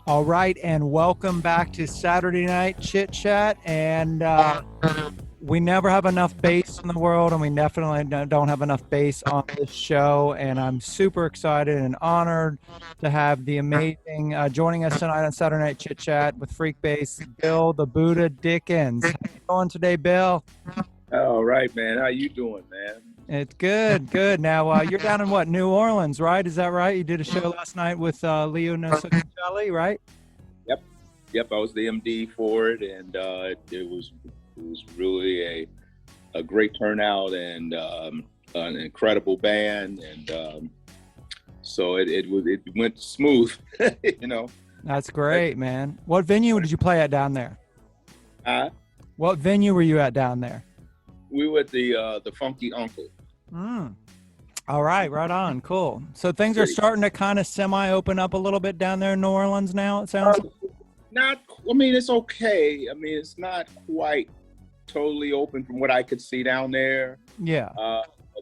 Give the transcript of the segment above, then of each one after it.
All right, and welcome back to Saturday Night Chit Chat. And we never have enough bass in the world, and we definitely don't have enough bass on this show. And I'm super excited and honored to have the amazing joining us tonight on Saturday Night Chit Chat with FREEKBASS Bill the Buddha Dickens. How you doing today, Bill? All right, man. How you doing, man? It's good, good. Now you're down in what, New Orleans, right? Is that right? You did a show last night with Leo Nosukelli, right? Yep, yep. I was the MD for it, and it was really a great turnout and an incredible band, and so it went smooth, you know. That's great, man. What venue did you play at down there? What venue were you at down there? We were at the Funky Uncle. All right, right on. Cool. So things are starting to kind of semi-open up a little bit down there in New Orleans now, it sounds like. I mean, it's okay. I mean, it's not quite totally open from what I could see down there. Yeah.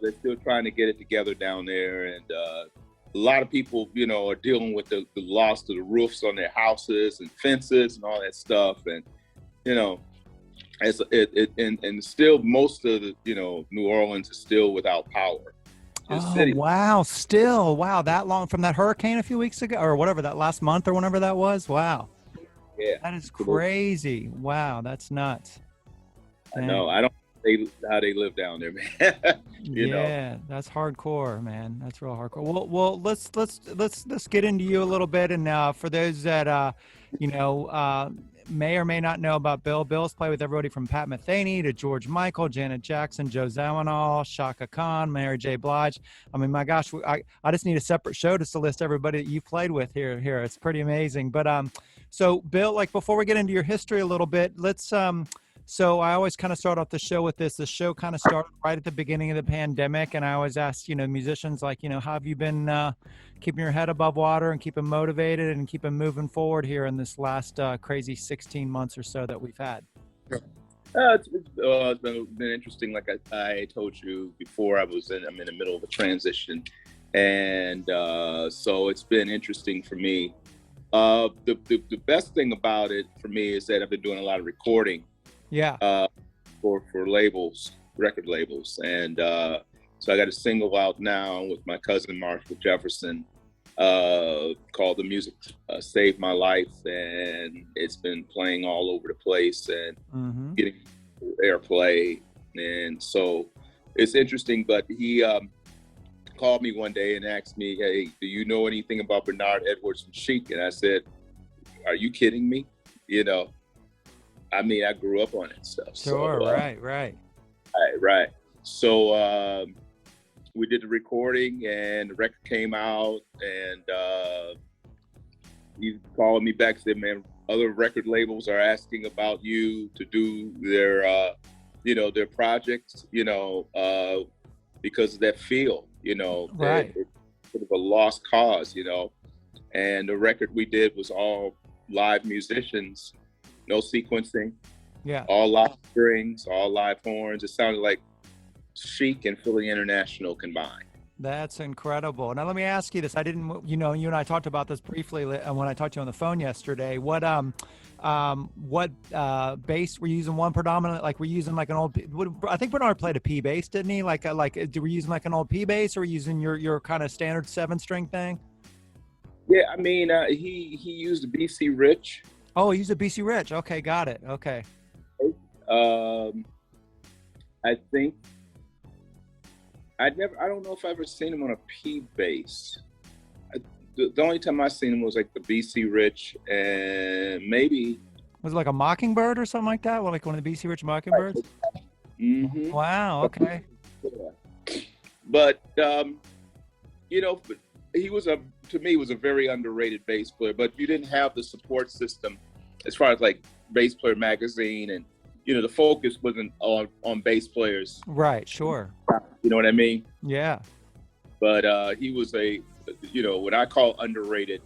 They're still trying to get it together down there, and a lot of people, you know, are dealing with the loss of the roofs on their houses and fences and all that stuff, and you know. And still most of the, you know, New Orleans is still without power. Wow. Still, wow. That long from that hurricane a few weeks ago or whatever, that last month or whenever that was. Wow. Yeah. That is crazy. Wow. That's nuts. I know. I don't know how they live down there, man. you know. That's hardcore, man. That's real hardcore. Well, let's get into you a little bit. And for those that, may or may not know about Bill. Bill's played with everybody from Pat Metheny to George Michael, Janet Jackson, Joe Zawinul, Chaka Khan, Mary J. Blige. I mean, my gosh, I just need a separate show just to list everybody that you've played with here. It's pretty amazing. But so Bill, like before we get into your history a little bit, let's so I always kind of start off the show with this. The show kind of started right at the beginning of the pandemic, and I always ask, musicians, like, how have you been keeping your head above water and keeping motivated and keeping moving forward here in this last crazy 16 months or so that we've had? It's been interesting. Like I told you before, I'm in the middle of a transition, and so it's been interesting for me. The best thing about it for me is that I've been doing a lot of recording. Yeah. For labels, record labels, and so I got a single out now with my cousin Marshall Jefferson called "The Music Saved My Life," and it's been playing all over the place and getting airplay, and so it's interesting. But he called me one day and asked me, "Hey, do you know anything about Bernard Edwards and Chic?" And I said, "Are you kidding me? I mean, I grew up on it stuff." Sure, so, right. So we did the recording, and the record came out, and he called me back and said, "Man, other record labels are asking about you to do their, their projects, because of that feel, right. It's sort of a lost cause, and the record we did was all live musicians. No sequencing, all live strings, all live horns. It sounded like Chic and Philly International combined. That's incredible. Now let me ask you this. I didn't, you and I talked about this briefly when I talked to you on the phone yesterday. What bass were you using? One predominant, like we're using like an old. I think Bernard played a P bass, didn't he? Like were you using like an old P bass, or were you using your kind of standard 7-string thing? Yeah, I mean, he used a BC Rich. Oh, he used a BC Rich. Okay, got it. Okay. I think I don't know if I've ever seen him on a P bass. The only time I seen him was like the BC Rich, and maybe was it like a Mockingbird or something like that? Well, like one of the BC Rich Mockingbirds. Mm-hmm. Wow. Okay. But he was to me was a very underrated bass player, but you didn't have the support system as far as like Bass Player Magazine, and the focus wasn't on bass players. Right, sure. You know what I mean? Yeah. But he was a what I call underrated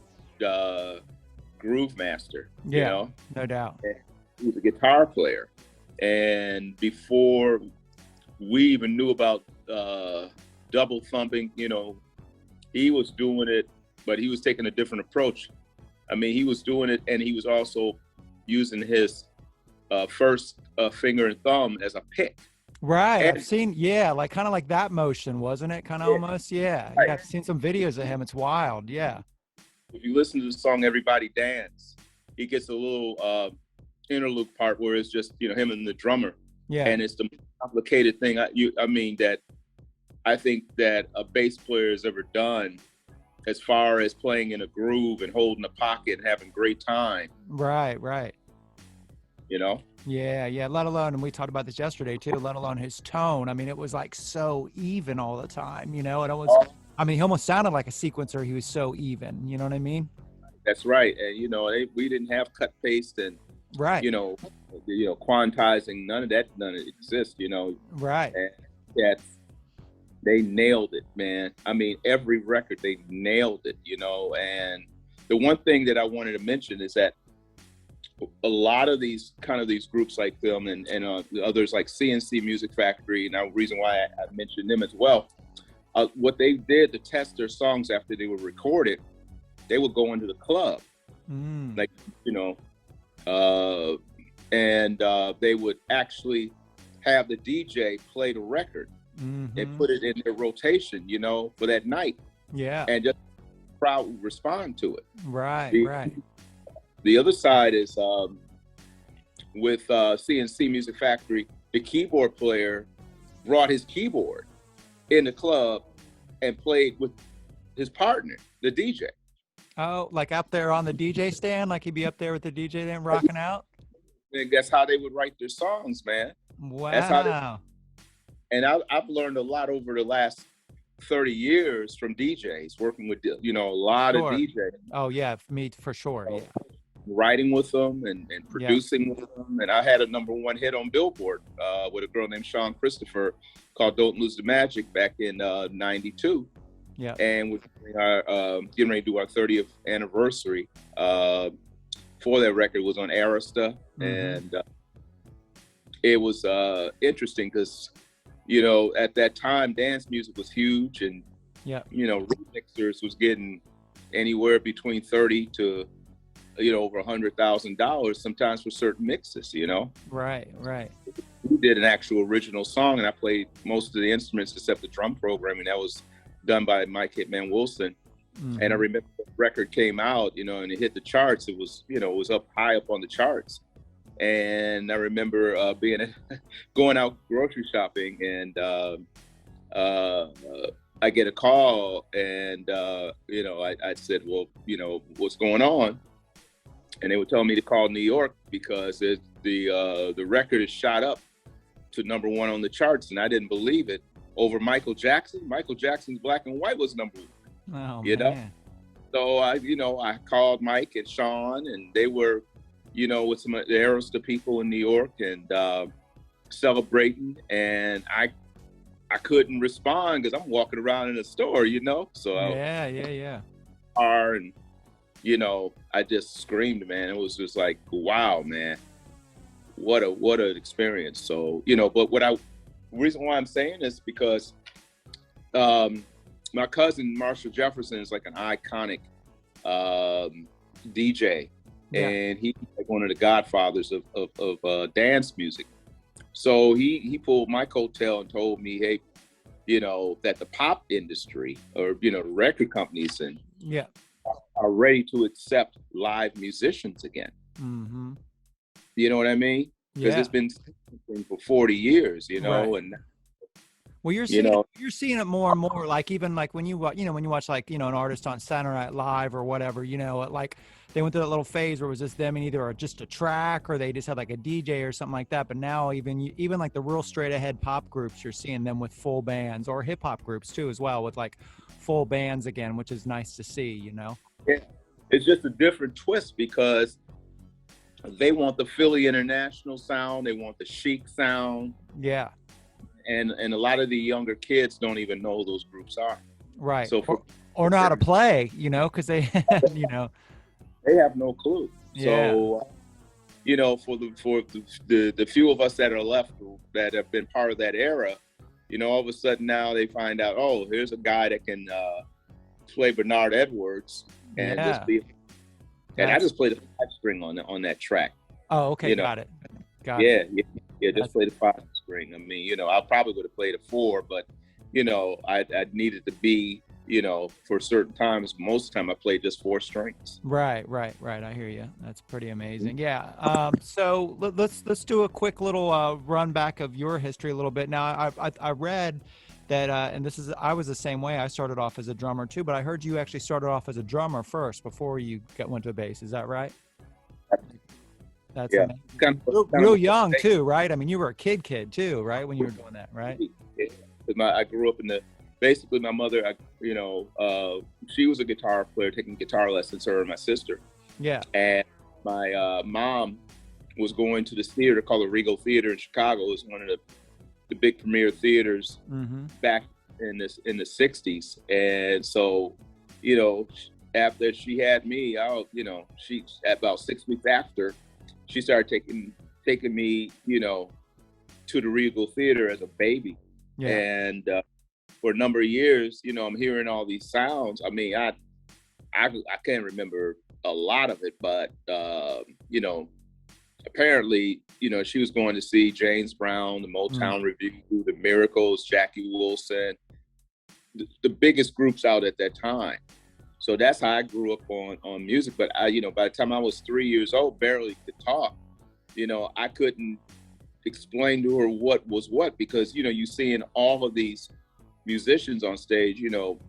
groove master. Yeah, no doubt. And he was a guitar player, and before we even knew about double thumping, he was doing it, but he was taking a different approach. I mean, he was doing it, and he was also using his first finger and thumb as a pick. Right. And, I've seen, yeah, like kind of like that motion, wasn't it? Kind of almost. Yeah. right. Yeah. I've seen some videos of him. It's wild. Yeah. If you listen to the song "Everybody Dance," he gets a little interlude part where it's just, you know, him and the drummer. Yeah. And it's the most complicated thing I mean that I think that a bass player has ever done, as far as playing in a groove and holding a pocket and having great time. Right. Right. You know? Yeah. Yeah. Let alone, and we talked about this yesterday too, let alone his tone. I mean, it was like so even all the time, you know, and I mean, he almost sounded like a sequencer. He was so even, you know what I mean? That's right. And, you know, we didn't have cut paste and, right. You know, quantizing, none of it exists, you know? Right. And they nailed it, man. I mean, every record, they nailed it, you know? And the one thing that I wanted to mention is that a lot of these groups like them and others like CNC Music Factory, and the reason why I mentioned them as well, what they did to test their songs after they were recorded, they would go into the club, like, you know, and they would actually have the DJ play the record and put it in their rotation, you know, for that night. Yeah. And just the crowd would respond to it. Right, right. The other side is with CNC Music Factory, the keyboard player brought his keyboard in the club and played with his partner, the DJ. Oh, like up there on the DJ stand? Like he'd be up there with the DJ then rocking out? And that's how they would write their songs, man. Wow. That's how and I've learned a lot over the last 30 years from DJs, working with, you know, a lot of DJs. Oh, yeah, me for sure, yeah. Writing with them and producing with them. And I had a #1 hit on Billboard with a girl named Sean Christopher called Don't Lose the Magic back in 92. Yeah. And we're getting ready to do our 30th anniversary for that record. Was on Arista. And it was interesting because, you know, at that time, dance music was huge. And, you know, remixers was getting anywhere between 30 to, you know, over $100,000 sometimes for certain mixes, you know? Right, right. We did an actual original song, and I played most of the instruments except the drum programming. That was done by Mike Hitman Wilson. And I remember the record came out, you know, and it hit the charts. It was, you know, it was up high up on the charts. And I remember going out grocery shopping, and I get a call, and, you know, I said, well, you know, what's going on? And they would tell me to call New York because the record is shot up to #1 on the charts, and I didn't believe it. Over Michael Jackson. Michael Jackson's Black and White was #1. Oh, you know? So I called Mike and Sean, and they were, you know, with some of the Arista people in New York and celebrating, and I couldn't respond because I'm walking around in the store, you know? So and you know, I just screamed, man. It was just like, wow, man, what an experience. So, you know, but the reason why I'm saying this because my cousin Marshall Jefferson is like an iconic DJ, and he's like one of the godfathers of dance music. So he pulled my coattail and told me, hey, you know, that the pop industry, or, you know, the record companies and are ready to accept live musicians again. You know what I mean? Because it's been for 40 years, you know, and well, you're seeing it more and more. Like even like when you watch like, you know, an artist on Saturday Night Live or whatever, you know, like they went through that little phase where it was just them and either just a track or they just had like a DJ or something like that. But now even like the real straight ahead pop groups, you're seeing them with full bands, or hip hop groups too as well, with like full bands again, which is nice to see, you know. Yeah, it's just a different twist because they want the Philly International sound, they want the chic sound. Yeah. And a lot of the younger kids don't even know who those groups are. Right. So or know how to play, you know, because they, you know, they have no clue. Yeah. So, you know, for the few of us that are left that have been part of that era, you know, all of a sudden now they find out, oh, here's a guy that can play Bernard Edwards and just be And I just played a 5-string on that track. Oh, okay, you know? got it. Got it. Yeah, just play the 5-string. I mean, you know, I probably would have played a 4, but you know, I needed to be, you know, for certain times. Most of the time, I played just 4 strings. Right. I hear you. That's pretty amazing. Yeah. So let's do a quick little run back of your history a little bit. Now, I read that, and I was the same way. I started off as a drummer too, but I heard you actually started off as a drummer first before you went to bass. Is that right? That's real young too, right? I mean, you were a kid too, right? When you were doing that, right? I grew up basically my mother, she was a guitar player, taking guitar lessons, her and my sister. Yeah. And my mom was going to this theater called the Regal Theater in Chicago. It was one of the big premier theaters back in the 60s. And so, you know, after she had me out, you know, she about 6 weeks after, she started taking me, you know, to the Regal Theater as a baby. Yeah. And for a number of years, you know, I'm hearing all these sounds. I mean, I can't remember a lot of it, but you know, apparently, you know, she was going to see James Brown, the Motown Revue, the Miracles, Jackie Wilson, the biggest groups out at that time. So that's how I grew up on music. But you know, by the time I was 3 years old, barely could talk. You know, I couldn't explain to her what was what, because, you know, you seeing all of these musicians on stage. You know,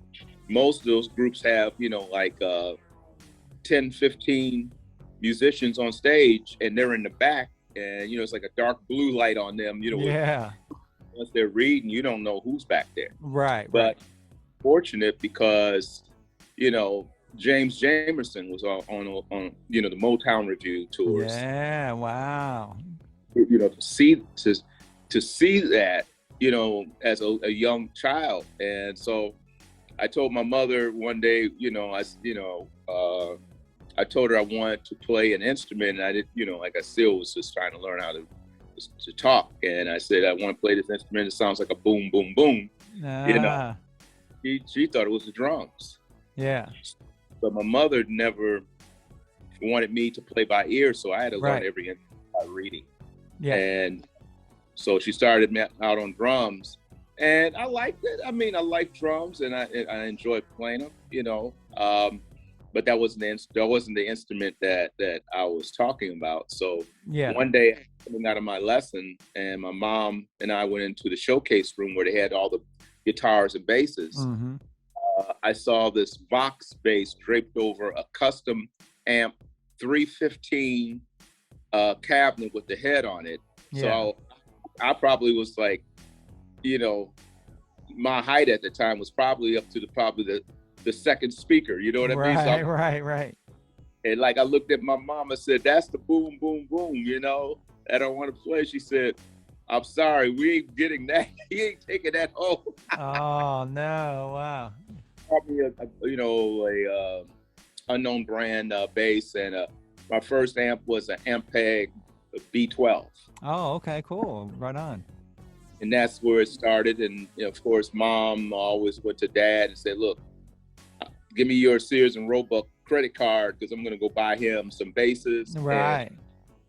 most of those groups have, you know, like 10, 15 musicians on stage, and they're in the back, and, you know, it's like a dark blue light on them, you know. Yeah. Once they're reading, you don't know who's back there. Right. But fortunate, because, you know, James Jamerson was on you know, the Motown Revue tours. Yeah. Wow. You know, to see that, you know, as a young child. And so I told my mother one day, you know, I told her I wanted to play an instrument, and I didn't, you know, like I still was just trying to learn how to talk. And I said, I want to play this instrument. It sounds like a boom, boom, boom. You know, she thought it was the drums. Yeah. But my mother never wanted me to play by ear, so I had to learn every instrument by reading. Yeah. And so she started me out on drums, and I liked it. I mean, I like drums, and I enjoyed playing them, you know. But that wasn't the instrument that I was talking about. So one day, coming out of my lesson, and my mom and I went into the showcase room where they had all the guitars and basses. I saw this Vox bass draped over a custom amp 315 cabinet with the head on it. So I probably was like, you know, my height at the time was probably up to the second speaker, you know what I mean? So Right. And like, I looked at my mom and said, that's the boom, boom, boom, you know, I don't want to play. She said, I'm sorry, we ain't getting that. He ain't taking that home. Oh, no. Wow. Probably a unknown brand bass, and my first amp was an Ampeg B12. Oh, okay, cool. Right on. And that's where it started. And, you know, of course, Mom always went to Dad and said, look, give me your Sears and Roebuck credit card, because I'm going to go buy him some basses. Right.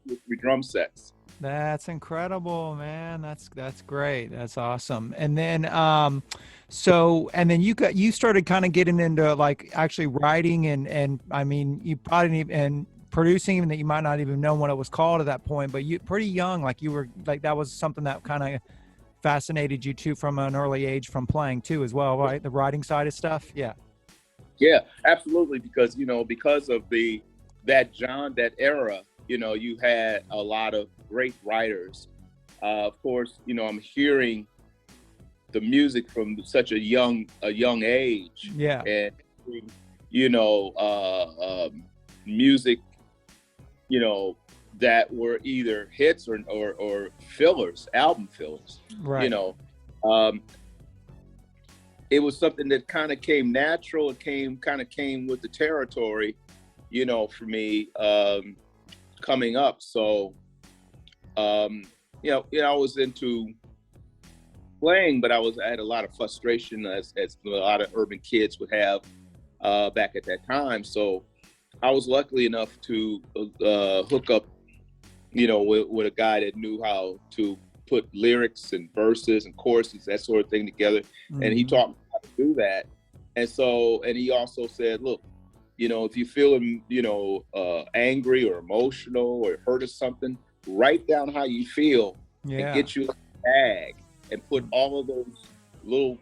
And 3 drum sets. That's incredible, man. That's great. That's awesome. And then you started kind of getting into like actually writing and I mean, you probably didn't even, and producing, even that you might not even know what it was called at that point, but you pretty young, like you were like, that was something that kind of fascinated you too from an early age, from playing too as well, right? The writing side of stuff. Yeah. Yeah, absolutely. Because, you know, because of that era, you know, you had a lot of great writers. Of course, you know, I'm hearing the music from such a young age. Yeah. And, you know, music, you know, that were either hits or fillers, album fillers. Right. You know, it was something that kind of came natural. It came with the territory, you know, for me, coming up. So, you know, I was into playing, but I had a lot of frustration, as a lot of urban kids would have back at that time. So I was lucky enough to hook up, with a guy that knew how to put lyrics and verses and choruses, that sort of thing together. Mm-hmm. And he taught me how to do that. And he also said, look, if you're feeling, angry or emotional or hurt or something, write down how you feel and get you a bag and put all of those little,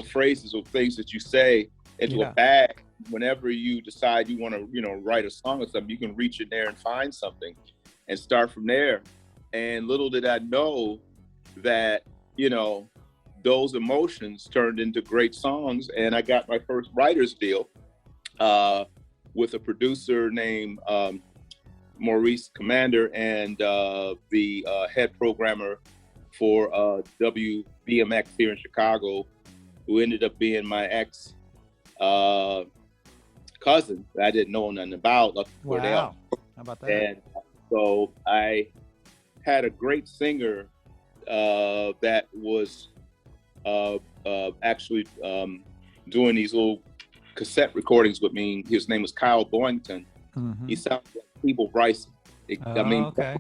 phrases or things that you say into a bag. Whenever you decide you want to, write a song or something, you can reach in there and find something and start from there. And little did I know that, those emotions turned into great songs. And I got my first writer's deal with a producer named Maurice Commander and the head programmer for WBMX here in Chicago, who ended up being my ex cousin that I didn't know nothing about. Wow. How about that? And so I had a great singer that was actually doing these little cassette recordings with me. His name was Kyle Boynton. Mm-hmm. He sounded like People Bryson. Okay.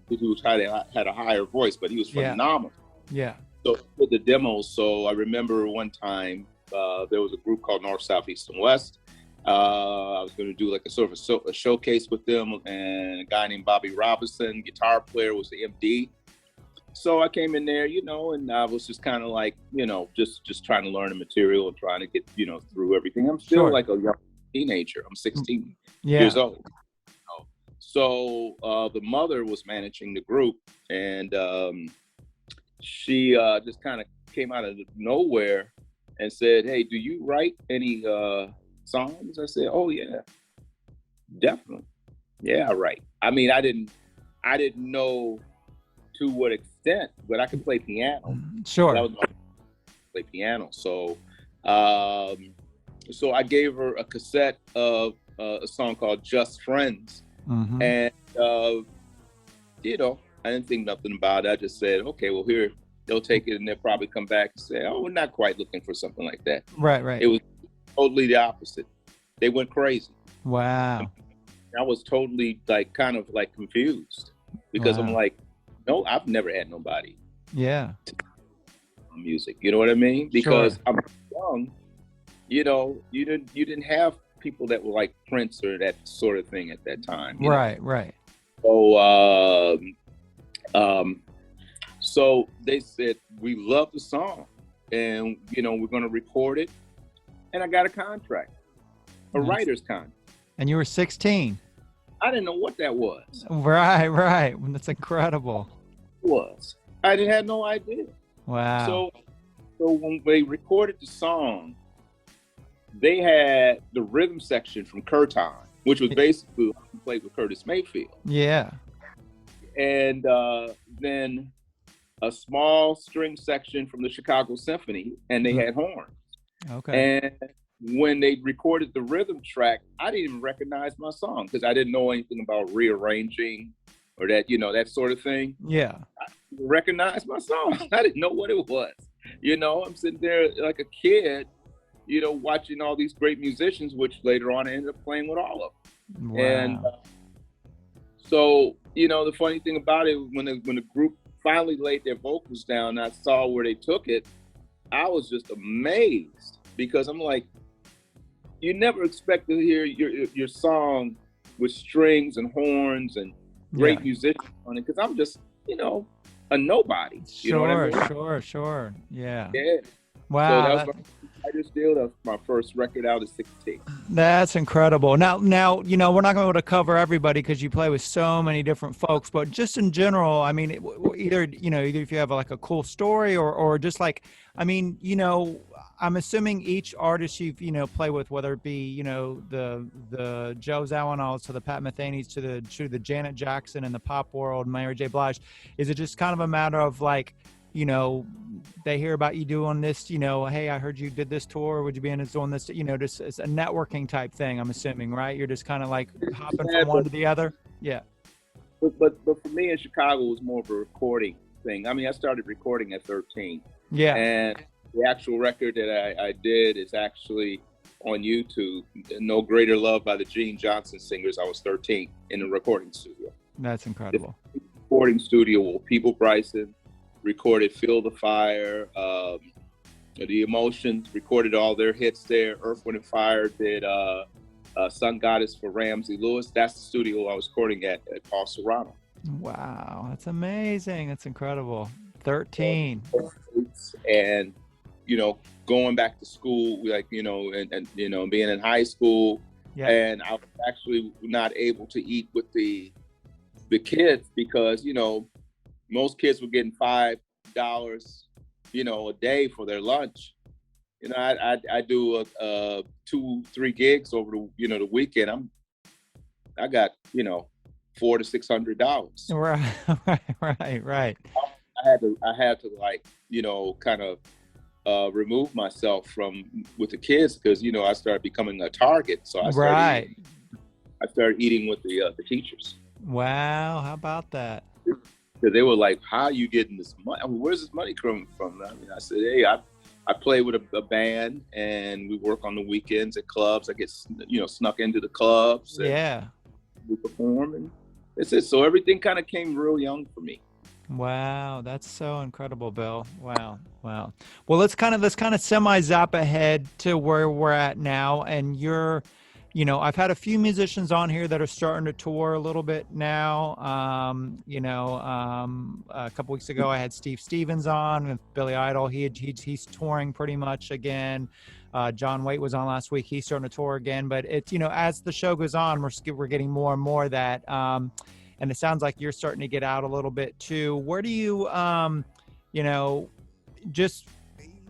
He had a higher voice, but he was phenomenal. Yeah. So with the demos, so I remember one time there was a group called North, South, East, and West. I was going to do like a sort of a showcase with them, and a guy named Bobby Robinson, guitar player, was the MD. So I came in there, and I was just kind of like, just trying to learn the material and trying to get, through everything. I'm still like a young teenager. I'm 16 years old. So the mother was managing the group, and she just kind of came out of nowhere and said, "Hey, do you write any songs?" I said, "Oh yeah, definitely. Yeah, I write." I mean, I didn't know to what extent, but I could play piano. Sure. That was my play piano. So so I gave her a cassette of a song called Just Friends. Mm-hmm. And I didn't think nothing about it. I just said, okay, well, here, they'll take it and they'll probably come back and say, oh, we're not quite looking for something like that. Right. It was totally the opposite. They went crazy. Wow. I was totally kind of confused because I'm like, no, I've never had nobody. Yeah. Music, you know what I mean? Because Sure. I'm young, you didn't have people that were like Prince or that sort of thing at that time. Right. So, so they said, we love the song and, we're going to record it. And I got a contract, a writer's contract. And you were 16. I didn't know what that was. Right. That's incredible. I didn't have no idea. Wow. So when they recorded the song, they had the rhythm section from Curtin, which was basically played with Curtis Mayfield. Yeah. And then a small string section from the Chicago Symphony, and they had horns. Okay. And when they recorded the rhythm track, I didn't even recognize my song because I didn't know anything about rearranging or that, that sort of thing. Yeah. I didn't recognize my song. I didn't know what it was. I'm sitting there like a kid, watching all these great musicians, which later on I ended up playing with all of them. Wow. And so, the funny thing about it, when the group finally laid their vocals down and I saw where they took it, I was just amazed because I'm like, you never expect to hear your song with strings and horns and great musicians on it, because I'm just, a nobody. You know what I mean? Sure. Yeah. Wow. So that was that was my first record out at 16. That's incredible. Now, we're not going to be able to cover everybody because you play with so many different folks, but just in general, I mean, either if you have like a cool story or just like, I mean, I'm assuming each artist you've, play with, whether it be, the Joe Zawinul to the Pat Methenys to the Janet Jackson in the pop world, Mary J. Blige, is it just kind of a matter of like, they hear about you doing this, hey, I heard you did this tour, would you be interested in this, just it's a networking type thing, I'm assuming, right? You're just kind of like hopping from one to the other. Yeah. But for me in Chicago, it was more of a recording thing. I mean, I started recording at 13. Yeah. And the actual record that I did is actually on YouTube, No Greater Love by the Gene Johnson Singers. I was 13 in the recording studio. That's incredible. The recording studio where People Bryson recorded Feel the Fire, The Emotions, recorded all their hits there. Earth, Wind & Fire did Sun Goddess for Ramsey Lewis. That's the studio I was recording at Paul Serrano. Wow, that's amazing. That's incredible. 13. And, you know, going back to school, like, you know, and you know, being in high school, Yeah. and I was actually not able to eat with the kids because, you know, most kids were getting $5, you know, a day for their lunch. You know, I do 2-3 gigs over the, you know, the weekend. I got, you know, $400 to $600. Right. I had to like, you know, kind of remove myself from with the kids because, you know, I started becoming a target. So I started eating with the teachers. Wow, how about that? Because they were like, "How are you getting this money? I mean, where's this money coming from?" I mean, I said, "Hey, I play with a band, and we work on the weekends at clubs. I get, you know, snuck into the clubs. And Yeah. we perform, and that's it. So everything kind of came real young for me." Wow, that's so incredible, Bill. Wow. Well, let's kind of semi-zap ahead to where we're at now. And you're, you know, I've had a few musicians on here that are starting to tour a little bit now. A couple weeks ago, I had Steve Stevens on with Billy Idol. He's touring pretty much again. John Waite was on last week. He's starting to tour again. But it's, you know, as the show goes on, we're getting more and more of that. And it sounds like you're starting to get out a little bit too. Where do you, you know, just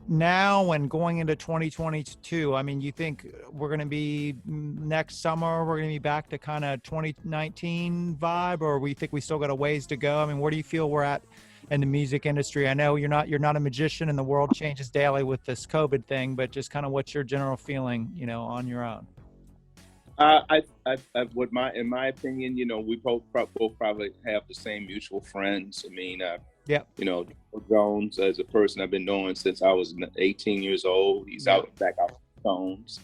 now and going into 2022, I mean, you think we're going to be next summer, we're going to be back to kind of 2019 vibe, or we think we still got a ways to go? I mean, where do you feel we're at in the music industry? I know you're not a magician and the world changes daily with this COVID thing, but just kind of what's your general feeling, you know, on your own? In my opinion, you know, we both probably have the same mutual friends. I mean, yeah, you know, Jones as a person I've been knowing since I was 18 years old. He's back out with Stones.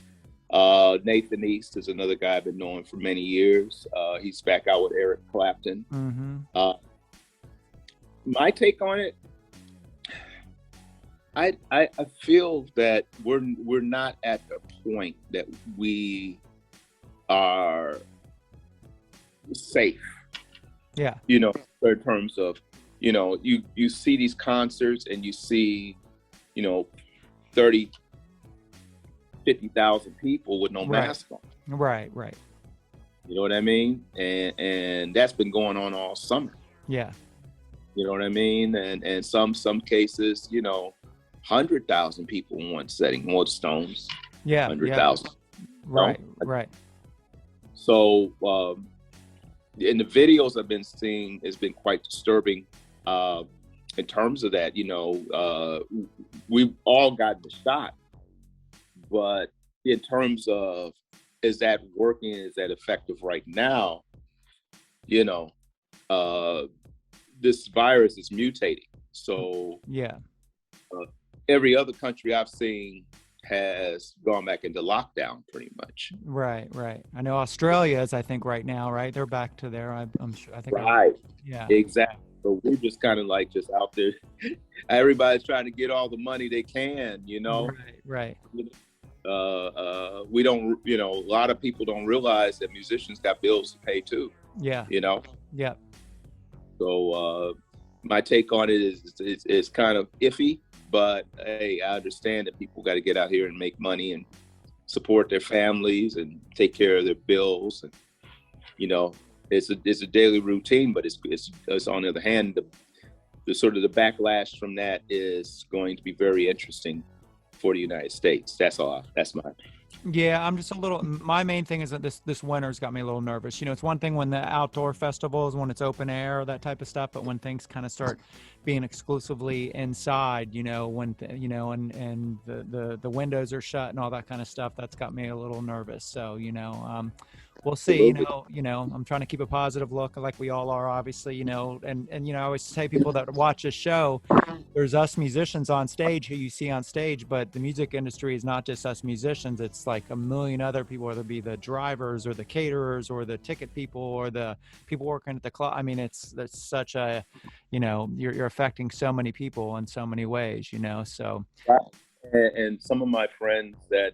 Nathan East is another guy I've been knowing for many years. He's back out with Eric Clapton. Mm-hmm. My take on it, I feel that we're not at the point that we are safe. Yeah. You know, in terms of, you know, you see these concerts and you see, you know, 30, 50,000 people with no mask on. Right. You know what I mean? And that's been going on all summer. Yeah. You know what I mean? And some cases, you know, 100,000 people in one setting, more Stones. Yeah. 100,000. Right. So, in the videos I've been seeing, it's been quite disturbing in terms of that. You know, we've all got the shot, but in terms of, is that working? Is that effective right now? You know, this virus is mutating. So yeah, every other country I've seen has gone back into lockdown pretty much. Right. I know Australia is, I think, right now, right? They're back to there. I'm sure. I think. Right. Yeah. Exactly. So we're just kind of like just out there. Everybody's trying to get all the money they can, you know. Right. We don't, you know, a lot of people don't realize that musicians got bills to pay too. Yeah. You know. Yeah. So my take on it is kind of iffy. But hey, I understand that people got to get out here and make money and support their families and take care of their bills. And, you know, it's a daily routine, but it's on the other hand, the sort of the backlash from that is going to be very interesting for the United States. That's all. That's my. Yeah, I'm just a little, my main thing is that this winter's got me a little nervous. You know, it's one thing when the outdoor festivals, when it's open air, that type of stuff, but when things kind of start being exclusively inside, you know, when, you know, and the windows are shut and all that kind of stuff, that's got me a little nervous. So, you know, we'll see. I'm trying to keep a positive look, like we all are, obviously. And I always say people that watch a show, there's us musicians on stage who you see on stage, but the music industry is not just us musicians. It's like a million other people, whether it be the drivers or the caterers or the ticket people or the people working at the club. I mean, it's such a, you're affecting so many people in so many ways, so. Right. And some of my friends that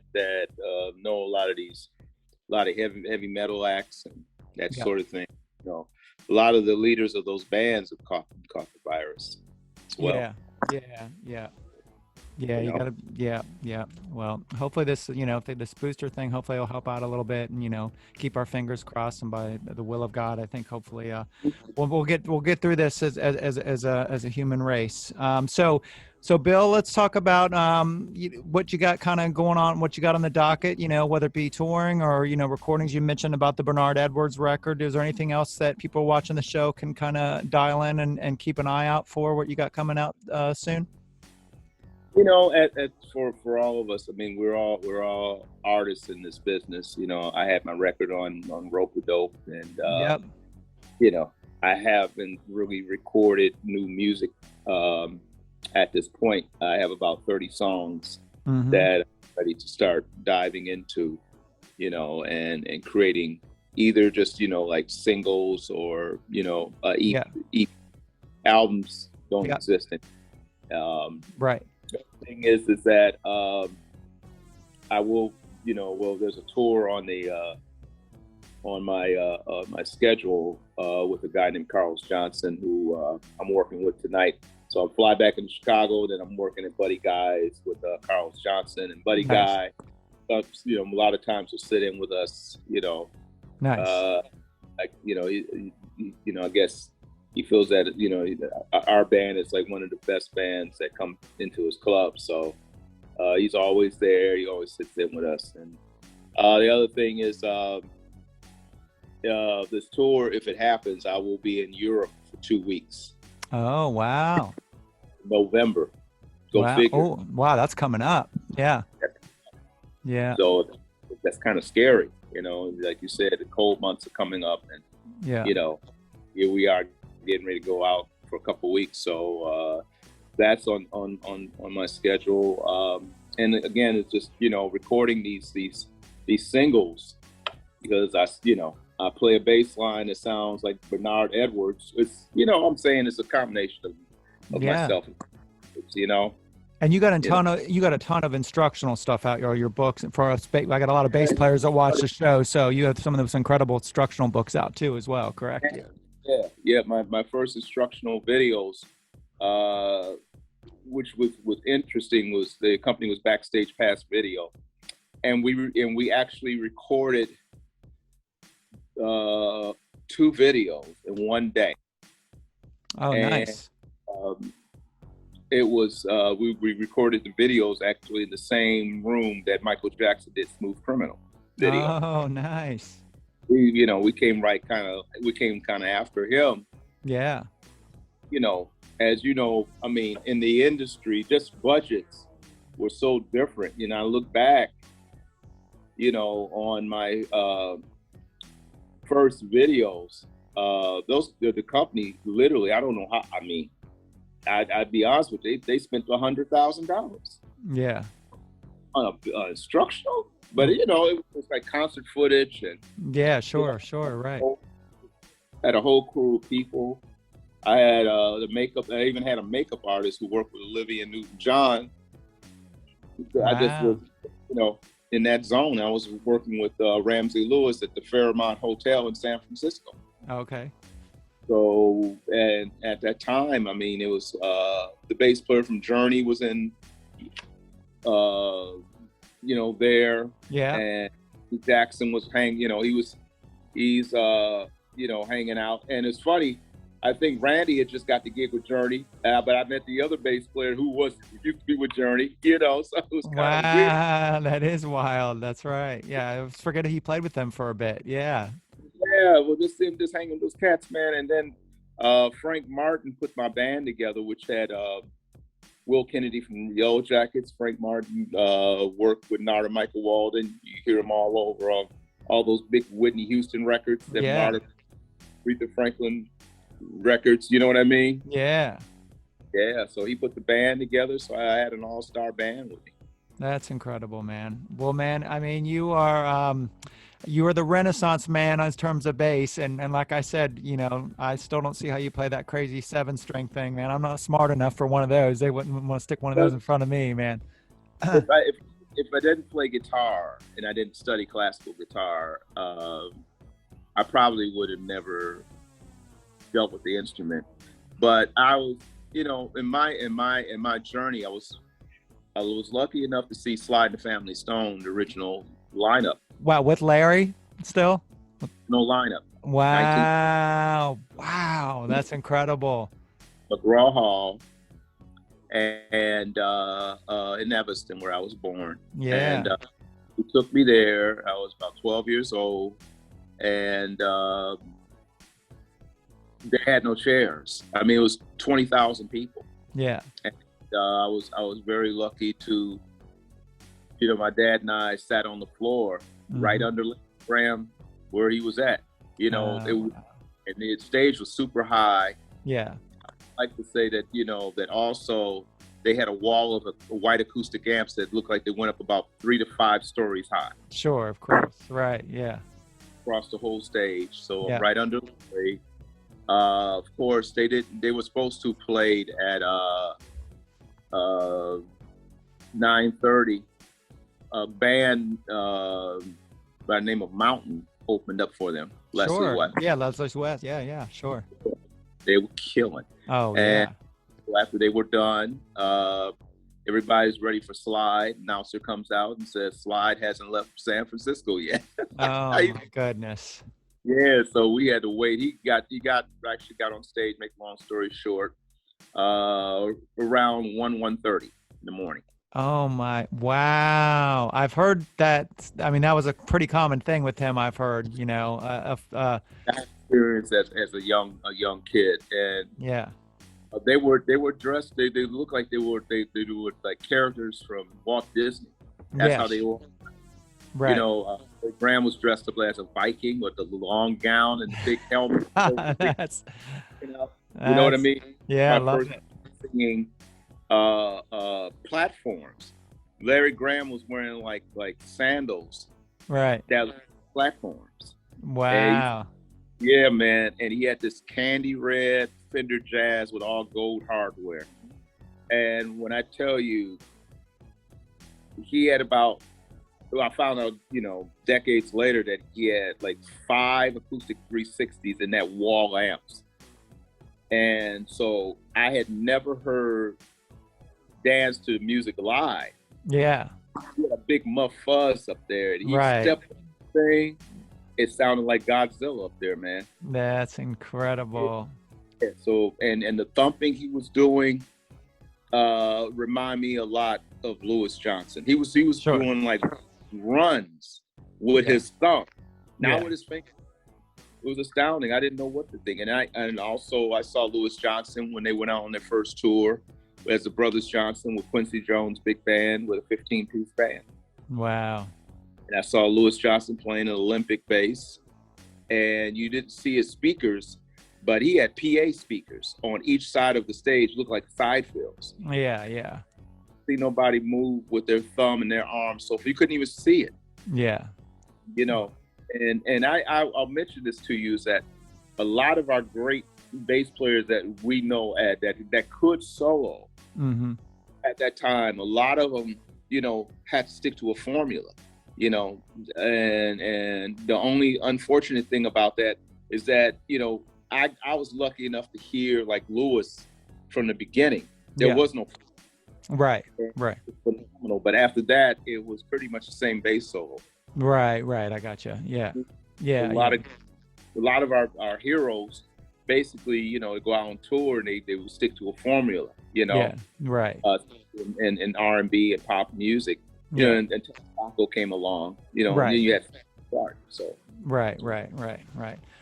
know a lot of heavy metal acts and that sort of thing. A lot of the leaders of those bands have caught the virus as well. Yeah. Well, hopefully this, this booster thing, hopefully it'll help out a little bit, and keep our fingers crossed. And by the will of God, I think hopefully, we'll get through this as a human race. So Bill, let's talk about what you got kind of going on, what you got on the docket. Whether it be touring or recordings. You mentioned about the Bernard Edwards record. Is there anything else that people watching the show can kind of dial in and keep an eye out for? What you got coming out soon? For all of us, I mean, we're all artists in this business. I had my record on Ropeadope, and I haven't really recorded new music at this point. I have about 30 songs that I'm ready to start diving into, and creating either just like singles or EP albums don't exist. Right. The thing is that I will, there's a tour on the on my schedule with a guy named Carlos Johnson, who I'm working with tonight. So I'll fly back into Chicago, then I'm working at Buddy Guy's with Carlos Johnson, and Buddy Guy, a lot of times will sit in with us, Nice. I guess he feels that, our band is like one of the best bands that come into his club. So he's always there. He always sits in with us. And the other thing is this tour, if it happens, I will be in Europe for 2 weeks. Oh, wow. November. Go figure. Oh, wow. That's coming up. Yeah. Yeah. So that's kind of scary. Like you said, the cold months are coming up, and here we are getting ready to go out for a couple of weeks. So that's on my schedule. And again, it's just recording these singles, because I play a bass line that sounds like Bernard Edwards. It's I'm saying it's a combination of myself. And you got a ton of instructional stuff out your books. And for us, I got a lot of bass players that watch the show, so you have some of those incredible instructional books out too, as well. Correct? Yeah. My first instructional videos, which was interesting, was the company was Backstage Pass Video, and we actually recorded 2 videos in one day. Oh, nice. It was we recorded the videos actually in the same room that Michael Jackson did Smooth Criminal video. Oh, nice. We came kind of after him. Yeah. As I mean, in the industry, just budgets were so different. I look back, on my first videos, the company literally, I don't know how, I mean, I'd be honest with you, they spent $100,000. Yeah. On a instructional, but it was like concert footage and. Yeah, sure, right. Had a whole crew of people. I had the makeup. I even had a makeup artist who worked with Olivia Newton-John. Wow. I just was, in that zone. I was working with Ramsey Lewis at the Fairmont Hotel in San Francisco. Okay. So, and at that time, I mean, it was the bass player from Journey was in, there. Yeah. And Jackson was he's hanging out. And it's funny, I think Randy had just got the gig with Journey, but I met the other bass player who used to be with Journey, so it was kind of weird. Wow, that is wild. That's right. Yeah, I forget he played with them for a bit. Yeah. Yeah, well, just hanging with those cats, man. And then Frank Martin put my band together, which had Will Kennedy from Yellow Jackets. Frank Martin worked with Narada Michael Walden. You hear him all over all those big Whitney Houston records that Yeah. Martha, Aretha Franklin records. You know what I mean? Yeah. Yeah. So he put the band together. So I had an all-star band with me. That's incredible, man. Well, man, I mean, you are the Renaissance man in terms of bass, and like I said, you know, I still don't see how you play that crazy 7-string thing, man. I'm not smart enough for one of those. They wouldn't want to stick one of those in front of me, man. If I didn't play guitar and I didn't study classical guitar, I probably would have never dealt with the instrument. But I was, you know, in my journey, I was lucky enough to see Sly and the Family Stone, the original lineup. Wow, with Larry still? No lineup. Wow. Wow, that's incredible. McGraw Hall and in Evanston, where I was born. Yeah. And he took me there. I was about 12 years old, and they had no chairs. I mean, it was 20,000 people. Yeah. And I was very lucky to, you know, my dad and I sat on the floor right under Graham where he was at. You know, and the stage was super high. Yeah. I like to say that, you know, that also they had a wall of white acoustic amps that looked like they went up about 3 to 5 stories high. Sure, of course. Right. Yeah. Across the whole stage. So Yeah. right under the stage. Of course, they were supposed to play at 9:30. A band by the name of Mountain opened up for them. Leslie Sure. West. Yeah, Leslie West. Yeah, yeah, sure. They were killing. Oh, And yeah. after they were done, everybody's ready for Slide. Announcer comes out and says Slide hasn't left San Francisco yet. Oh my goodness. Yeah, so we had to wait. He actually got on stage, make a long story short, around 1:30 in the morning. Oh my, wow. I've heard that. I mean, that was a pretty common thing with him, I've heard, you know. That experience as a young kid, and Yeah. they were dressed. They looked like they were like characters from Walt Disney. That's how they were. Right. You know, Graham was dressed up as a Viking with the long gown and the big helmet. That's, you know what I mean? Yeah, I My love first it. singing platforms. Larry Graham was wearing like sandals Right. that were platforms. Wow. Yeah, man. And he had this candy red Fender Jazz with all gold hardware. And when I tell you, he had I found out, you know, decades later that he had like 5 acoustic 360s in that wall amps. And so I had never heard Dance to Music live. Yeah. He had a big muff fuzz up there. And he Right. stepped on the thing. It sounded like Godzilla up there, man. That's incredible. Yeah, so and the thumping he was doing remind me a lot of Louis Johnson. He was Sure. doing like runs with his thumb, not Yeah. with his finger. It was astounding. I didn't know what to think. And also I saw Louis Johnson when they went out on their first tour as the Brothers Johnson with Quincy Jones' big band with a 15-piece band. Wow. And I saw Louis Johnson playing an Olympic bass, and you didn't see his speakers, but he had PA speakers on each side of the stage, looked like side fills. Yeah, yeah. See nobody move with their thumb and their arm, so you couldn't even see it. Yeah. You know, and I'll mention this to you is that a lot of our great bass players that we know that could solo at that time, a lot of them, you know, had to stick to a formula, you know, and the only unfortunate thing about that is that, you know, I was lucky enough to hear like Louis from the beginning. There was no right. phenomenal, but after that it was pretty much the same bass solo. Right. I gotcha. Yeah. Yeah. A lot of our heroes basically, you know, go out on tour and they would stick to a formula, you know. Yeah. Right. In R&B and pop music, you know, until Taco came along, you know, Right. and then you had to start. So Right.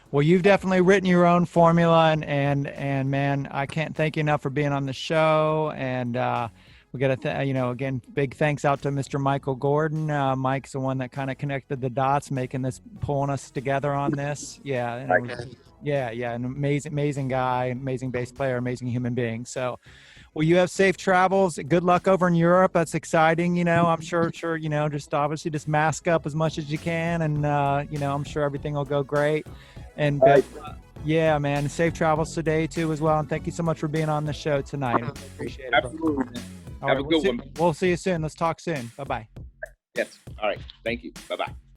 Well, you've definitely written your own formula, and man, I can't thank you enough for being on the show. And we got to, again, big thanks out to Mr. Michael Gordon. Mike's the one that kind of connected the dots, pulling us together on this. Yeah. And it was, yeah. An amazing guy, amazing bass player, amazing human being. So, well, you have safe travels. Good luck over in Europe. That's exciting. I'm sure, just obviously just mask up as much as you can. And, I'm sure everything will go great. And yeah, man, safe travels today too as well. And thank you so much for being on the show tonight. I appreciate it. Absolutely. All Have right, a good one. We'll see you soon. Let's talk soon. Bye-bye. Yes. All right. Thank you. Bye-bye.